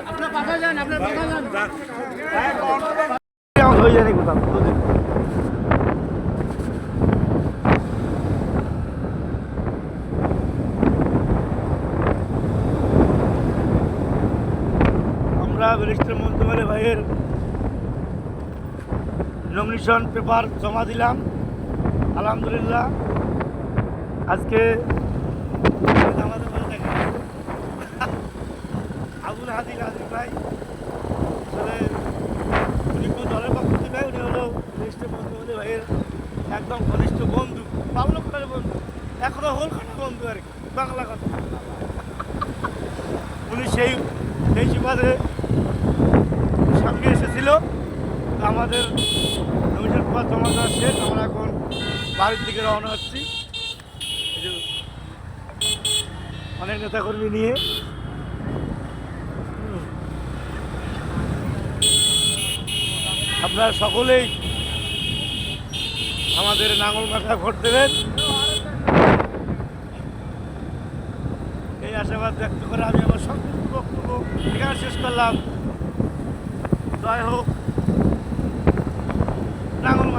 আপনার পাশা যান, আপনার পাশা যান। হয়ে যায়নি কোথাও। আমরা ব্যারিস্টার মন্ত্রী ভাইয়ের নমিনেশন পেপার জমা দিলাম। আলহামদুলিল্লাহ আজকে আমাদের ভালো থাকে আবুল হাদিল হাদিল ভাই আসলে উনি কোনো দলের পক্ষ থেকে উনি হলো ব্যারিস্টার মন্ত্রী ভাইয়ের একদম ঘনিষ্ঠ বন্ধু, বাবলকার বন্ধু, এখনো হোলখানা বন্ধু আর কি, বাংলা কথা। উনি সেই সুবাদে সঙ্গে এসেছিল। আমাদের নমিনেশন পেপার জমা দেওয়া শেষ, আমরা এখন বাড়ির দিকে রওনা হচ্ছি অনেক নেতাকর্মী নিয়ে। আপনারা সকলেই আমাদের নাঙ্গল মাথা ভোট দেবেন এই আশাবাদ ব্যক্ত করে আমি আমার সংক্ষিপ্ত বক্তব্য এখানে শেষ করলাম। জয় হোক নাঙ্গল।